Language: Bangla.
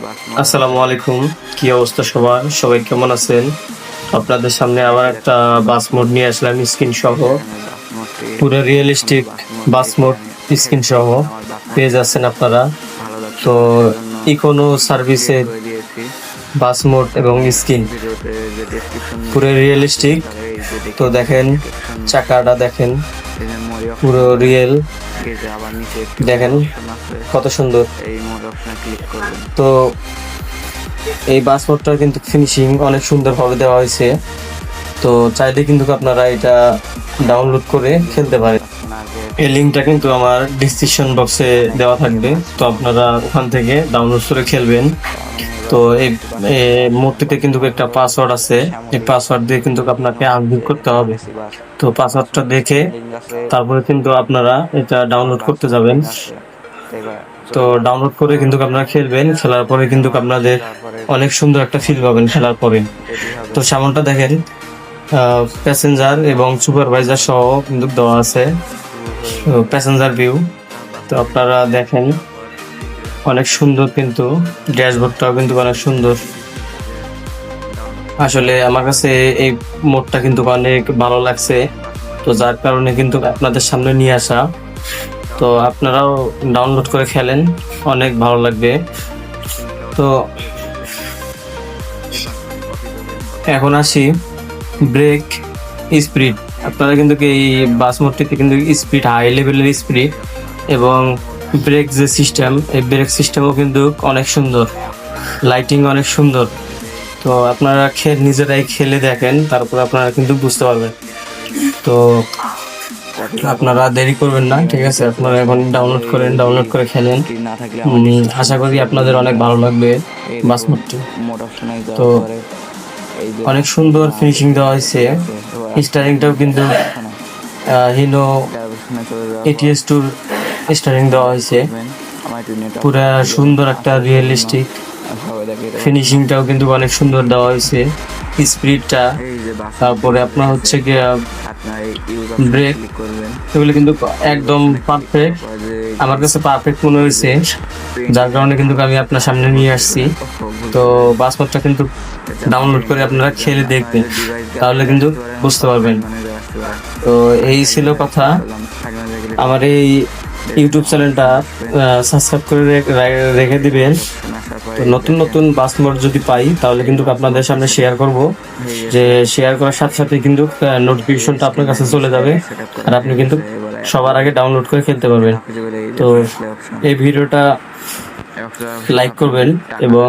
আসসালামু আলাইকুম। কি অবস্থা সবার? সবাই কেমন আছেন? আপনাদের সামনে আবার একটা বাস মোড নিয়ে আসলাম স্ক্রিন সহ। পুরো রিয়েলিস্টিক বাস মোড স্ক্রিন সহ পেয়ে যাচ্ছেন আপনারা। তো ইকোনো সার্ভিসের বাস মোড এবং স্ক্রিন পুরো রিয়েলিস্টিক। তো দেখেন চাকাটা দেখেন পুরো রিয়েল, দেখেন কত সুন্দর। তো এই বাস মোডটার কিন্তু ফিনিশিং অনেক সুন্দরভাবে দেওয়া হয়েছে। তো চাইলে কিন্তু আপনারা এটা ডাউনলোড করে খেলতে পারেন। এই লিঙ্কটা কিন্তু আমার ডিসক্রিপশন বক্সে দেওয়া থাকবে, তো আপনারা ওখান থেকে ডাউনলোড করে খেলবেন। তো এই মোডটিতে কিন্তু একটা পাসওয়ার্ড আছে, এই পাসওয়ার্ড দিয়ে কিন্তু আপনাকে আনলক করতে হবে। তো পাসওয়ার্ডটা দেখে তারপরে কিন্তু আপনারা এটা ডাউনলোড করতে যাবেন। তো ডাউনলোড করে কিন্তু আপনারা খেলবেন, খেলার পরে কিন্তু আপনাদের অনেক সুন্দর একটা ফিল পাবেন খেলার পরে। তো সামনটা দেখেন প্যাসেঞ্জার এবং সুপারভাইজার সহ কিন্তু দেওয়া আছে প্যাসেঞ্জার ভিউ। তো আপনারা দেখেন অনেক সুন্দর, কিন্তু ড্যাশবোর্ডটাও কিন্তু অনেক সুন্দর। আসলে আমার কাছে এই মোডটা কিন্তু অনেক ভালো লাগছে, তো যার কারণে কিন্তু আপনাদের সামনে নিয়ে আসা। তো আপনারাও ডাউনলোড করে খেলেন, অনেক ভালো লাগবে। তো এখন আসি ব্রেক স্পিড। আপনারা কিন্তু এই বাস মোডটিতে কিন্তু স্পিড হাই লেভেলের স্পিড এবং ব্রেক যে সিস্টেম, এই ব্রেক সিস্টেমও কিন্তু অনেক সুন্দর, লাইটিং অনেক সুন্দর। তো আপনারা নিজেরাই খেলে দেখেন, তারপর আপনারা কিন্তু বুঝতে পারবেন। তো আপনারা দেরি করবেন না, ঠিক আছে? আপনারা এখন ডাউনলোড করেন, ডাউনলোড করে খেলেন। আশা করি আপনাদের অনেক ভালো লাগবে বাস মোডটি। তো অনেক সুন্দর ফিনিশিং দেওয়া হয়েছে। স্টারিংটাও কিন্তু হিনো এটিএস টুর স্টারিং দেওয়া হয়েছে, পুরা সুন্দর একটা রিয়েলিস্টিক। ফিনিশিংটাও কিন্তু অনেক সুন্দর দেওয়া হয়েছে, স্পিডটা, তারপরে আপনার হচ্ছে কি ব্রেক, এগুলো কিন্তু একদম পারফেক্ট। আমার কাছে পারফেক্ট মনে হয়েছে, যার কারণে কিন্তু আমি আপনার সামনে নিয়ে আসছি। তো বাস মোডটা কিন্তু ডাউনলোড করে আপনারা খেলে দেখবেন, তাহলে কিন্তু বুঝতে পারবেন। তো এই ছিল কথা। আমার এই ইউটিউব চ্যানেলটা সাবস্ক্রাইব করে রেখে দিবেন। তো নতুন নতুন বাস মোড যদি পাই তাহলে কিন্তু আপনাদের সামনে শেয়ার করব, যে শেয়ার করার সাথে সাথে কিন্তু নোটিফিকেশনটা আপনার কাছে চলে যাবে, আর আপনি কিন্তু সবার আগে ডাউনলোড করে খেলতে পারবেন। তো এই ভিডিওটা লাইক করবেন এবং